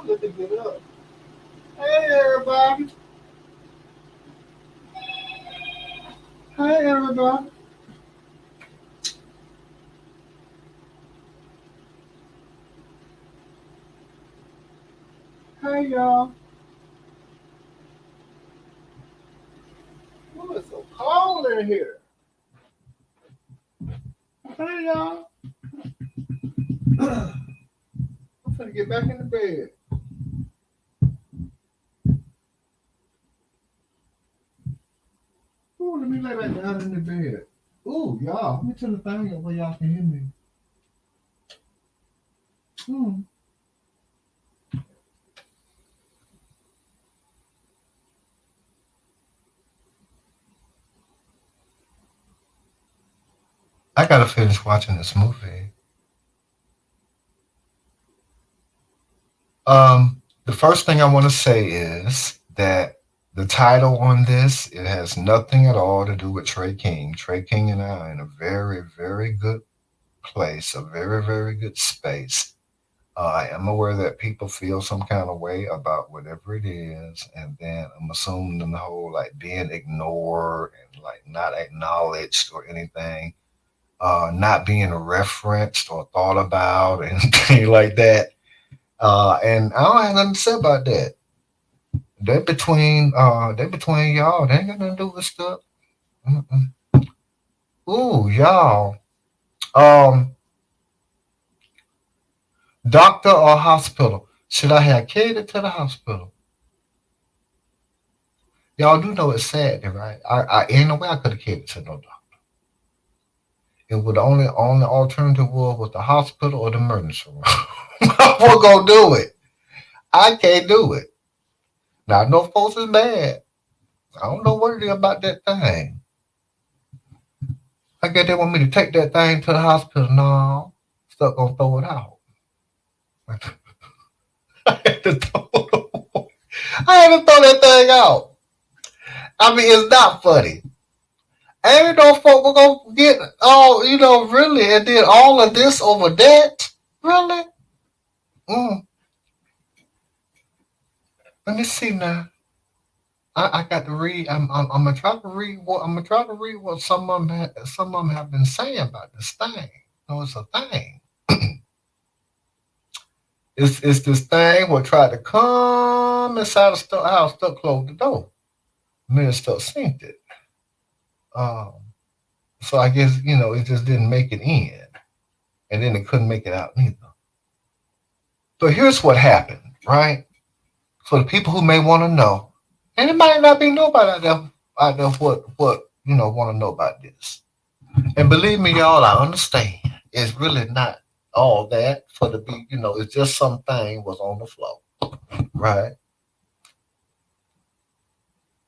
Let me get up. Hey everybody. Hey everybody. Hey y'all. Oh, it's so cold in here. Hey y'all. I'm finna get back in the bed. Ooh, let me lay back down in the bed. Ooh, y'all. Let me turn the thing up where y'all can hear me. Hmm. I gotta finish watching this movie. The first thing I want to say is that the title on this, it has nothing at all to do with Trey King. Trey King and I are in a very, very good place, a very, very good space. I am aware that people feel some kind of way about whatever it is, and then I'm assuming the whole like being ignored and like not acknowledged or anything, not being referenced or thought about and things like that. And I don't have nothing to say about that. They between y'all. They ain't got nothing to do with stuff. Mm-mm. Ooh, y'all. Um, Doctor or hospital? Should I have carried it to the hospital? Y'all do know it's sad, right? Ain't no way I could have carried it to no doctor. It would only alternative was the hospital or the emergency room. We're gonna do it. I can't do it. Now I know folks is mad. I don't know what it is about that thing. I guess they want me to take that thing to the hospital. No, stuck gonna throw it out. I had to throw it. I had to throw that thing out. I mean, it's not funny. Ain't no folk we're gonna get all, really, and then all of this over that? Really? Mm, let me see now. I got to read. I'm gonna try to read what some of them have been saying about this thing. No, it's a thing. It's this thing what tried to come inside the house, stuck closed the door. Minister synced it. Um, so I guess it just didn't make it in, and then it couldn't make it out neither. So here's what happened, right? For the people who may want to know, and it might not be nobody out there what want to know about this. And believe me, y'all, I understand. It's really not all that for the be. It's just something was on the floor, right?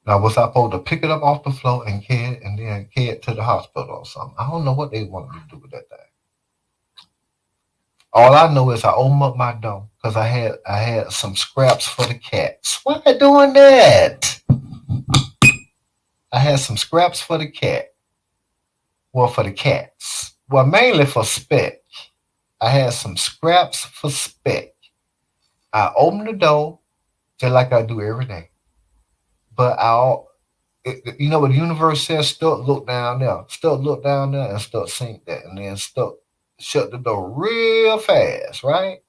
Now, was I supposed to pick it up off the floor and carry it and then carry it to the hospital or something? I don't know what they wanted me to do with that thing. All I know is I opened up my door because I had some scraps for the cats. Why they doing that? I had some scraps for the cat. Well, for the cats. Well, mainly for Speck. I had some scraps for Speck. I opened the door just like I do every day. But you know what the universe says? Stuck look down there. Stuck look down there and stuck sink that. And then stuck shut the door real fast, right?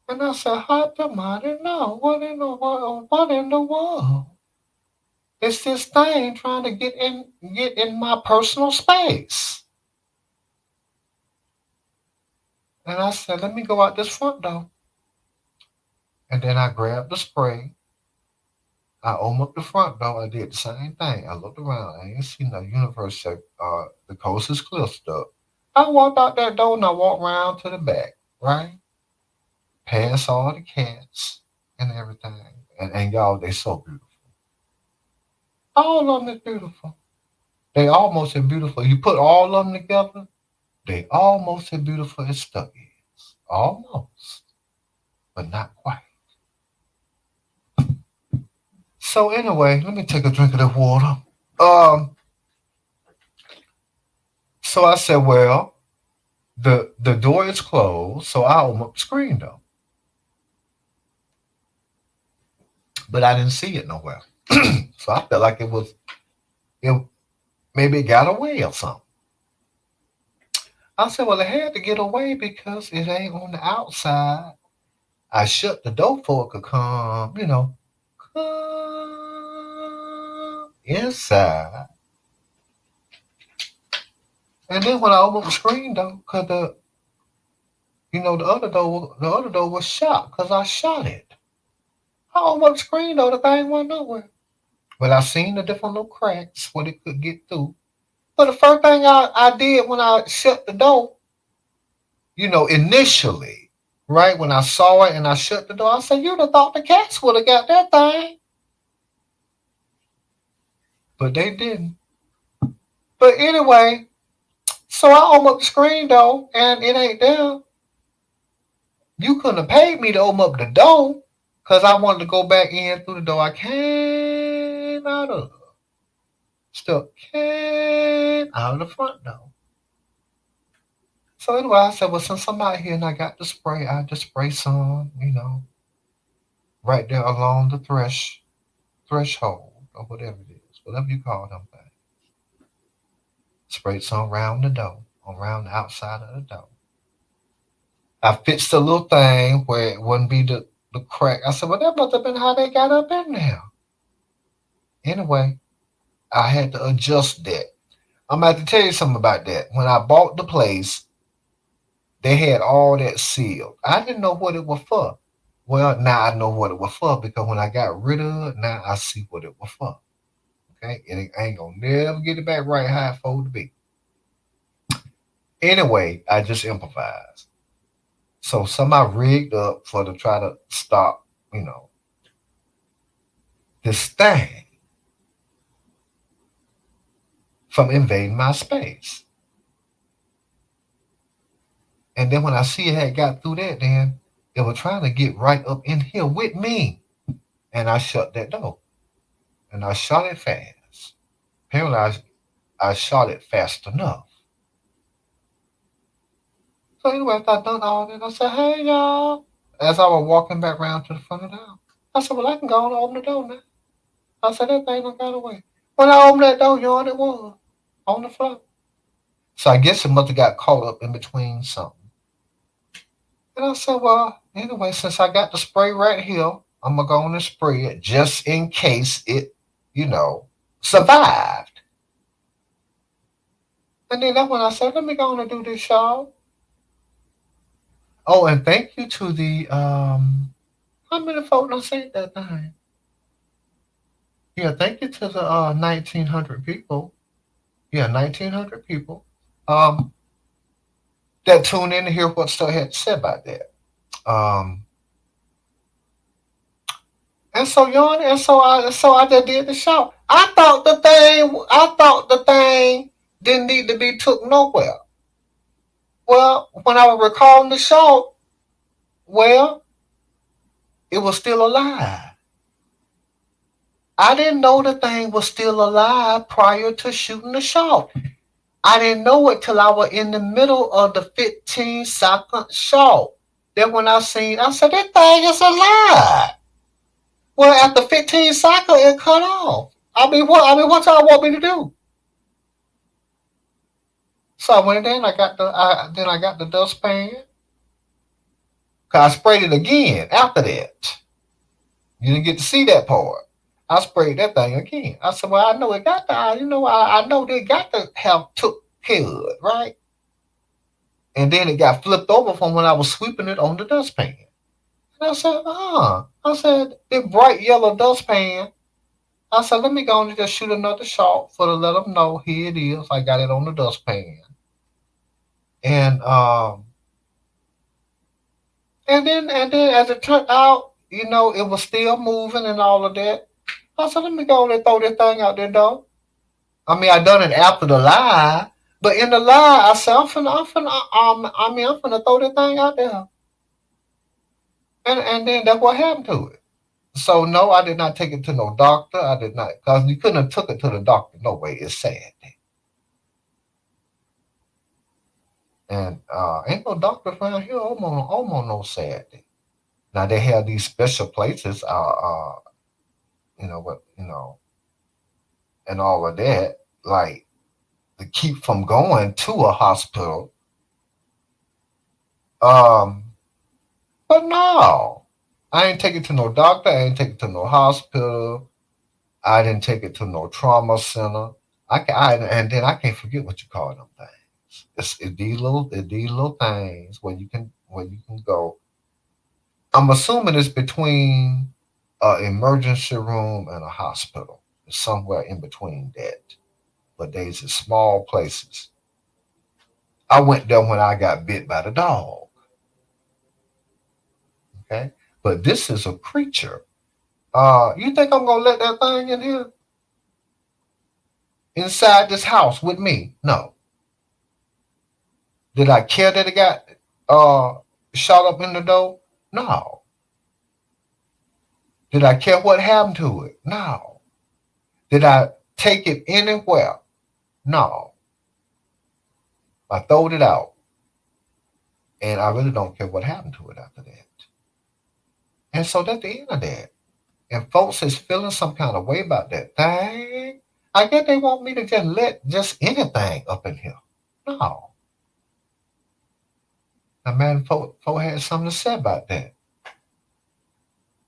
And I said, how come I didn't know? What in the world? It's this thing trying to get in my personal space. And I said, let me go out this front door. And then I grabbed the spray. I opened up the front door. I did the same thing. I looked around. I ain't seen the universe said, the coast is clear stuff. I walked out that door and I walked around to the back, right? Past all the cats and everything. And y'all, they so beautiful. All of them is beautiful. They almost as beautiful. You put all of them together, they almost as beautiful as stuff is. Almost, but not quite. So anyway, let me take a drink of that water. Um, so I said, well, the door is closed, so I open up the screen door. but I didn't see it nowhere. So I felt like it maybe it got away or something. I said, well, it had to get away because it ain't on the outside. I shut the door for it could come inside. And then when I opened the screen door, cause the other door was shot, cause I shot it. I opened the screen door, the thing went nowhere. But I seen the different little cracks where it could get through. But the first thing I did when I shut the door, initially, right when I saw it and I shut the door, I said, "You'd have thought the cats would have got that thing," but they didn't. But anyway, so I opened up the screen door and it ain't there. You couldn't have paid me to open up the door because I wanted to go back in through the door I came out of. Still came out of the front door. So anyway, I said, well, since I'm out here and I got the spray, I just spray some, right there along the threshold or whatever it is, whatever you call them things. Sprayed some around the door, around the outside of the door. I fixed the little thing where it wouldn't be the crack. I said, well, that must have been how they got up in there. Anyway, I had to adjust that. I'm about to tell you something about that. When I bought the place, they had all that sealed. I didn't know what it was for. Well, now I know what it was for because when I got rid of it, now I see what it was for. Okay, and I ain't gonna never get it back right how it's supposed to be. Anyway, I just improvised. So somebody rigged up for to try to stop, you know, this thing from invading my space. And then when I see it had got through that, then it was trying to get right up in here with me. And I shut that door. And I shot it fast. Apparently I shot it fast enough. So anyway, after I done all that, I said, hey y'all. As I was walking back around to the front of the house, I said, well, I can go on and open the door now. I said, that thing done got away. When I opened that door, you know what it was? On the floor. So I guess it must have got caught up in between something. And I said, well, anyway, since I got the spray right here, I'm going to go on and spray it just in case it, you know, survived. And then that's when I said, let me go on and do this, y'all. Oh, and thank you to how many folks don't say that thing? Yeah, thank you to the 1,900 people. Yeah, 1,900 people that tune in to hear what Stuff had to say about that. Um, and so yawn, and so I just did the show. I thought the thing didn't need to be took nowhere. Well, when I was recalling the show, well, it was still alive. I didn't know the thing was still alive prior to shooting the shot. I didn't know it till I was in the middle of the 15-second shot. Then when I said, that thing is alive. Well, after 15 seconds, it cut off. What y'all want me to do? So I went in there and I got the dustpan. Cause I sprayed it again after that. You didn't get to see that part. I sprayed that thing again. I said, well, I know it got to, I know they got to have took care of it, right? And then it got flipped over from when I was sweeping it on the dustpan. And I said, I said, the bright yellow dustpan. I said, let me go and just shoot another shot for to let them know here it is. I got it on the dustpan. And and then as it turned out, it was still moving and all of that. I said, let me go and throw this thing out there, dog. I mean, I done it after the lie, but in the lie, I said, I'm finna throw this thing out there. And then that's what happened to it. So no, I did not take it to no doctor. I did not, cause you couldn't have took it to the doctor. No way. It's sad. And ain't no doctor around here almost no sad. Now they have these special places. what, and all of that, like to keep from going to a hospital. Um, but no, I ain't take it to no doctor. I ain't take it to no hospital. I didn't take it to no trauma center. And then I can't forget what you call them things. It's these little things where you can go. I'm assuming it's between an emergency room and a hospital. It's somewhere in between that. But these are small places. I went there when I got bit by the dog. Okay, but this is a creature. You think I'm gonna let that thing in here inside this house with me? No. Did I care that it got uh shot up in the door? No. Did I care what happened to it? No. Did I take it anywhere? No. I throwed it out, and I really don't care what happened to it after that. And so that's the end of that. And folks is feeling some kind of way about that thing. I guess they want me to just let just anything up in here. No. Now, man, folk had something to say about that.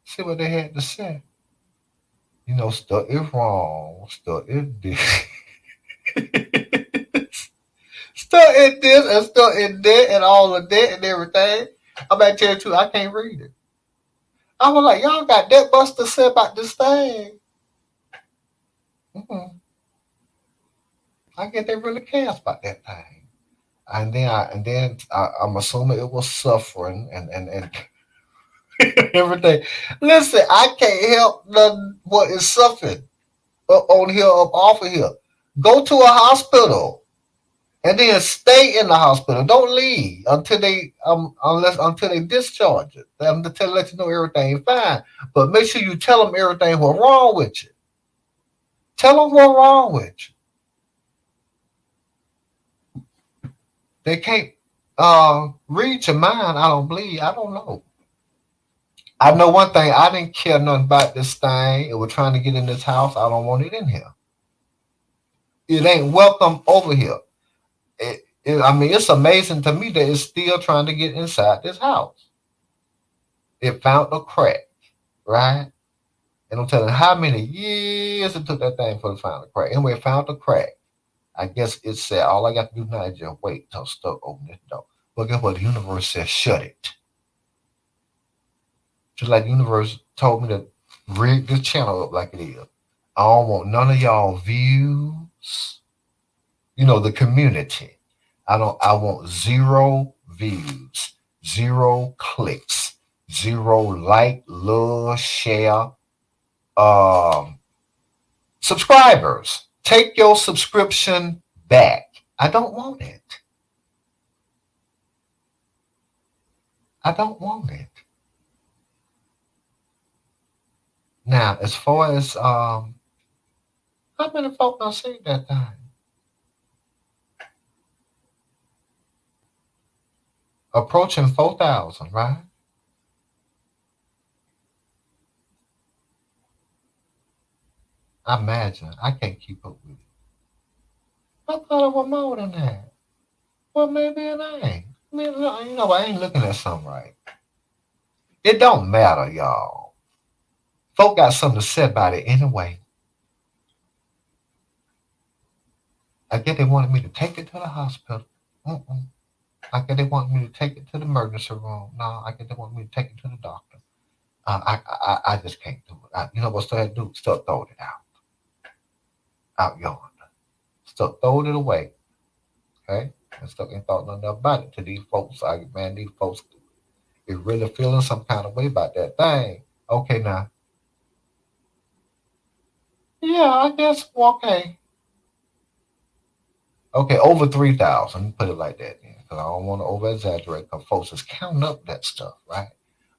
See what they had to say. Stuff is wrong. Stuff is this. Stuff is this and stuff is that and all of that and everything. I'm about to tell you, too, I can't read it. I was like, y'all got that much to say about this thing. Mm-hmm. I guess they really cares about that thing. I'm assuming it was suffering and everything. Listen, I can't help none what is suffering up on here, up off of here. Go to a hospital and then stay in the hospital. Don't leave until they discharge it. Until let you know everything fine. But make sure you tell them everything what's wrong with you. Tell them what's wrong with you. They can't read your mind. I don't believe. I don't know. I know one thing. I didn't care nothing about this thing. It was trying to get in this house. I don't want it in here. It ain't welcome over here. I mean, it's amazing to me that it's still trying to get inside this house. It found a crack, right? And I'm telling you how many years it took that thing for to find a crack. Anyway, it found a crack. I guess it said all I got to do now is just wait till stuff open this door. But guess what? The universe says shut it. Just like the universe told me to rig this channel up like it is. I don't want none of y'all views. The community. I want zero views, zero clicks, zero like, love, share, um, subscribers. Take your subscription back. I don't want it. I don't want it. Now, as far as how many folk don't see that thing? Approaching 4,000, right? I imagine. I can't keep up with it. I thought it was more than that. Well, maybe it ain't. I mean, I ain't looking at something right. It don't matter, y'all. Folk got something to say about it anyway. I guess they wanted me to take it to the hospital. Mm-mm. I guess they wanted me to take it to the emergency room. No, I guess they want me to take it to the doctor. I just can't do it. You know what I had to do? Start throwing it out yonder. Start throwing it away. Okay? And stuck ain't thought nothing about it to these folks. These folks is really feeling some kind of way about that thing. Okay, now. Yeah, I guess, okay. Okay, over 3,000. Put it like that then. Because I don't want to over exaggerate because folks is counting up that stuff, right?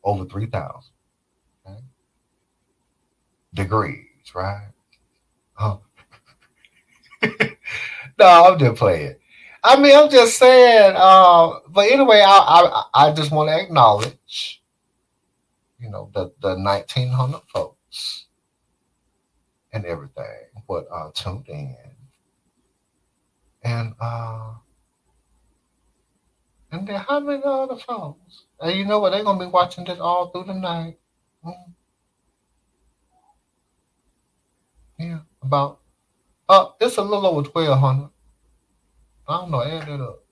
Over 3,000. Okay? Degrees, right? Huh. No, I'm just playing. I mean, I'm just saying. But anyway, I just want to acknowledge, the 1900 folks. and everything. What tuned in, and and then how many other folks? And you know what? They're gonna be watching this all through the night. Mm, yeah, about it's a little over 1,200. I don't know. Add that up.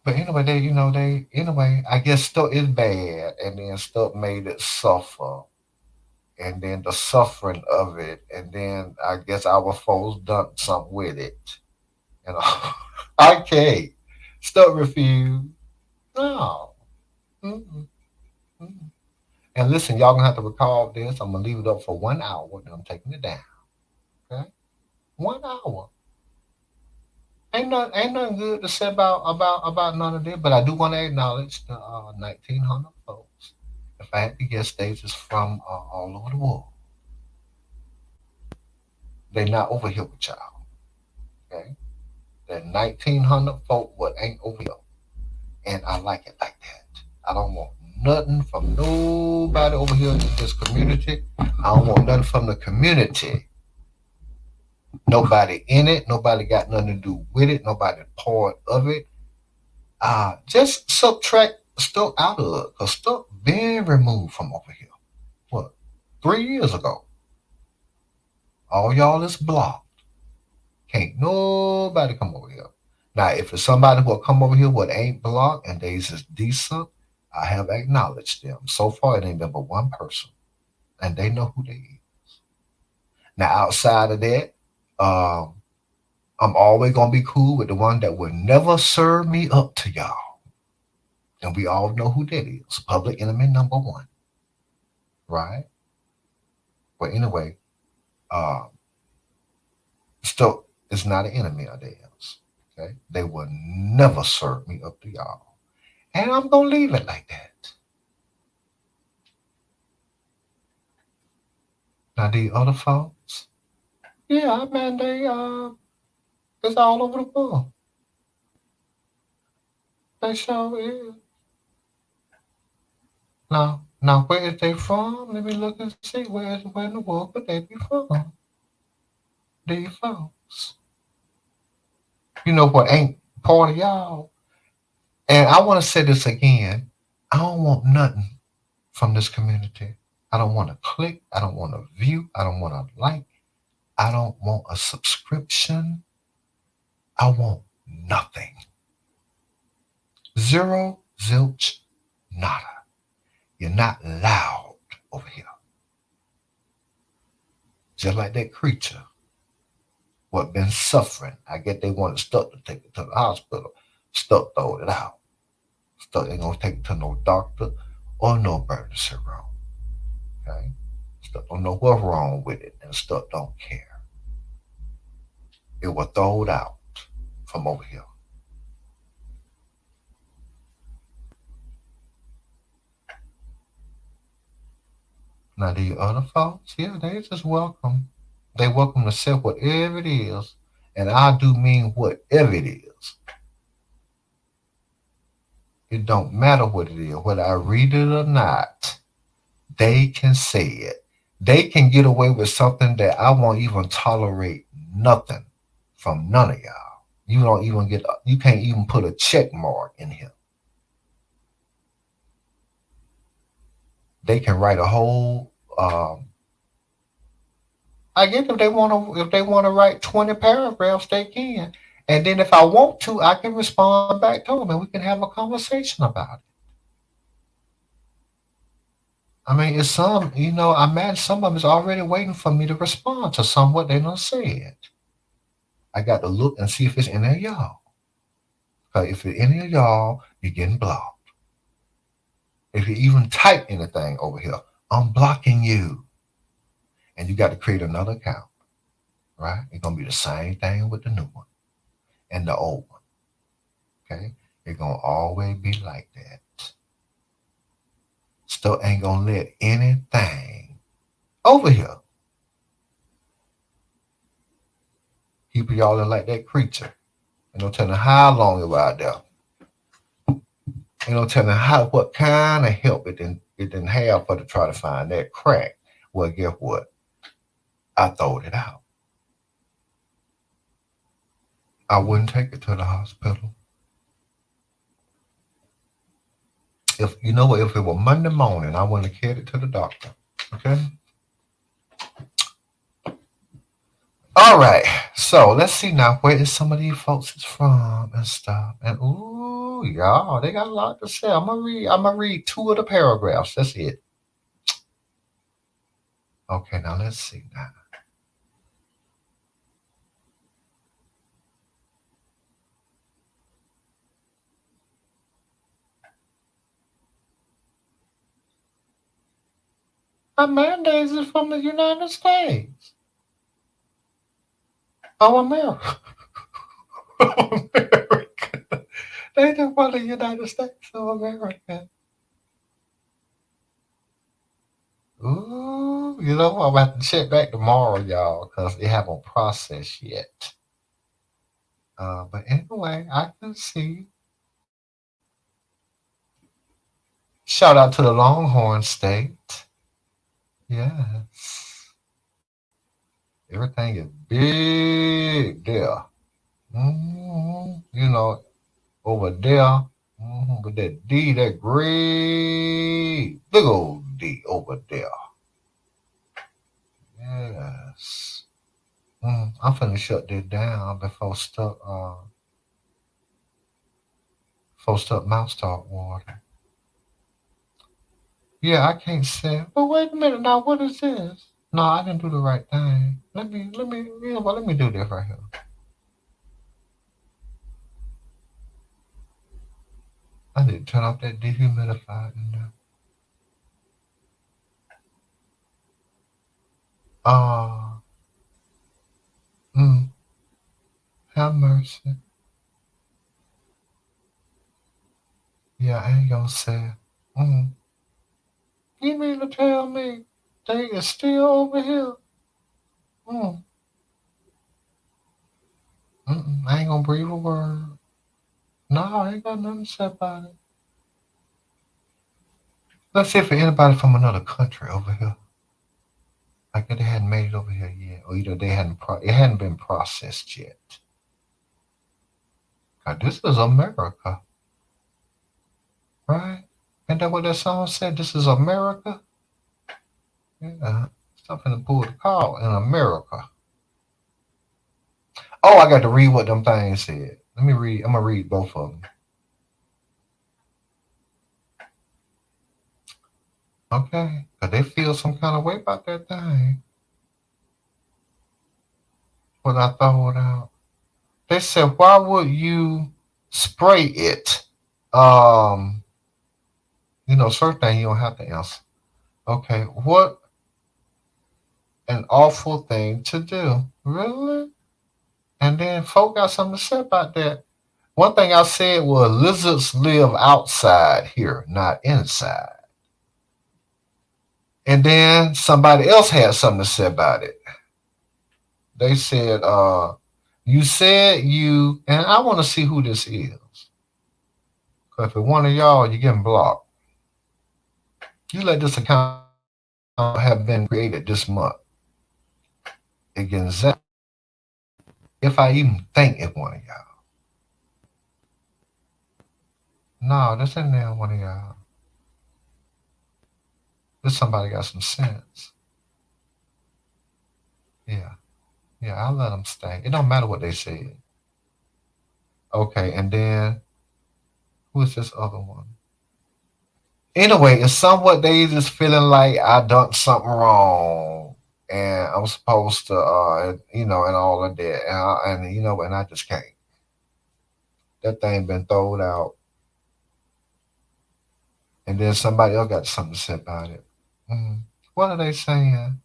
But anyway, they anyway. I guess stuff is bad, and then stuff made it suffer, and then the suffering of it, and then I guess our folks done something with it. You know, I can't. Stuff refused. No. Mm-mm, mm-mm. And listen, y'all gonna have to recall this. I'm gonna leave it up for 1 hour, then I'm taking it down. Okay, 1 hour. Ain't nothing good to say about none of this. But I do want to acknowledge the 1,900 folks. If I had to guess, they just from all over the world. They not over here with y'all. Okay, the 1,900 folk what ain't over here, and I like it like that. I don't want nothing from nobody over here in this community. I don't want nothing from the community. Nobody in it. Nobody got nothing to do with it. Nobody part of it. Just subtract stuff out of it. Because stuff been removed from over here. What? 3 years ago. All y'all is blocked. Can't nobody come over here. Now, if it's somebody who will come over here what ain't blocked and they is decent, I have acknowledged them. So far, it ain't been but one person. And they know who they is. Now, outside of that, um, I'm always gonna be cool with the one that will never serve me up to y'all. And we all know who that is. Public enemy number one. Right? But anyway, uh, still it's not an enemy of theirs. Okay? They will never serve me up to y'all. And I'm gonna leave it like that. Now the other folks, yeah, man, they it's all over the world. They sure is. Now where is they from? Let me look and see where in the world could they be from? These folks. You know what ain't part of y'all? And I want to say this again. I don't want nothing from this community. I don't want to click. I don't want to view. I don't want to like. I don't want a subscription. I want nothing. Zero, zilch, nada. You're not loud over here. Just like that creature what been suffering. I get they wanted stuff to take it to the hospital. Stuff throw it out. Stuff ain't gonna take it to no doctor or no emergency room. Okay? Stuff don't know what's wrong with it and stuff don't care. It was thrown out from over here. Now the other folks, yeah, they just welcome. They welcome to say whatever it is. And I do mean whatever it is. It don't matter what it is, whether I read it or not. They can say it. They can get away with something that I won't even tolerate nothing from none of y'all. You don't even get. You can't even put a check mark in here. They can write a whole. I guess if they want to write 20 paragraphs, they can. And then if I want to, I can respond back to them, and we can have a conversation about it. I mean, it's some. I imagine some of them is already waiting for me to respond to some what they done said. I got to look and see if it's any of y'all. Because if it's any of y'all, you're getting blocked. If you even type anything over here, I'm blocking you. And you got to create another account, right? It's going to be the same thing with the new one and the old one, okay? It's going to always be like that. Still ain't going to let anything over here keep y'all in like that creature. You know, telling how long it was out there. Telling how what kind of help it didn't have for to try to find that crack Well, guess what? I throwed it out. I wouldn't take it to the hospital. If you know what, if it were Monday morning, I wouldn't have carried it to the doctor. Okay. All right. So let's see now where is some of these folks is from and stuff. And ooh, y'all, they got a lot to say. I'm gonna read two of the paragraphs. That's it. Okay, now let's see now. Amanda's is from the United States. Oh, America. America. They just from the United States of America. Ooh, you know, I'm about to check back tomorrow, y'all, because they haven't processed yet. But anyway, I can see. Shout out to the Longhorn State. Yes. Everything is big there. You know, over there, with that D, that great big old D over there. Yes. I'm finna shut this down before stuck mouth start watering. Yeah, I can't say. But wait a minute now, what is this? No, I didn't do the right thing. You know what? Let me do this right here. I need to turn off that dehumidifier in there. Uh, mm, have mercy. Yeah, I ain't gonna say. Mm. You mean to tell me they is still over here? Mm. I ain't gonna breathe a word. No, I ain't got nothing to say about it. Let's see if there's anybody from another country over here. Like they hadn't made it over here yet, or either it hadn't been processed yet. God, this is America, right? Ain't that what that song said? This is America. Yeah, something to pull the call in America. Oh, I got to read what them things said. Let me read. I'm gonna read both of them. Okay, cause they feel some kind of way about that thing. When I throw it out, they said, "Why would you spray it?" Um, certain thing you don't have to answer. Okay, what an awful thing to do. Really? And then folk got something to say about that. One thing I said was lizards live outside here, not inside. And then somebody else had something to say about it. They said, you said you, and I want to see who this is. Because if it's one of y'all, you're getting blocked. You let this account have been created this month. Against that, if I even think it's one of y'all. No, this ain't there one of y'all. This somebody got some sense. Yeah. Yeah, I'll let them stay. It don't matter what they said. Okay, and then who is this other one? Anyway, it's somewhat they just feeling like I done something wrong, and I'm supposed to, and all of that, and I just can't. That thing been thrown out, and then somebody else got something to say about it. Mm. What are they saying?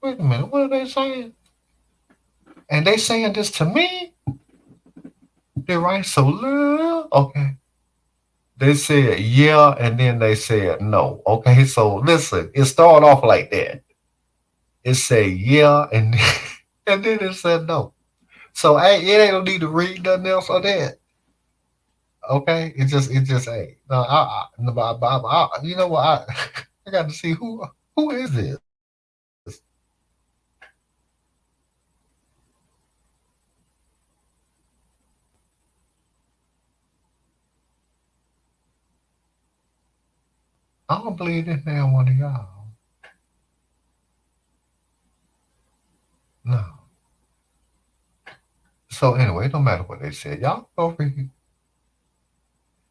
Wait a minute, what are they saying? And they saying this to me? They write so little? Okay. They said yeah, and then they said no. Okay, so listen, it started off like that. It said yeah, and and then it said no. So it ain't no need to read nothing else on that. Okay, it just ain't. No, no, you know what? I got to see who is this. I don't believe this damn one of y'all. No. So anyway, it don't matter what they said. Y'all go over here.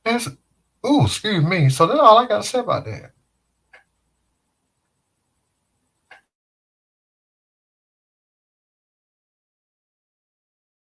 That's, ooh, excuse me. So that's all I got to say about that.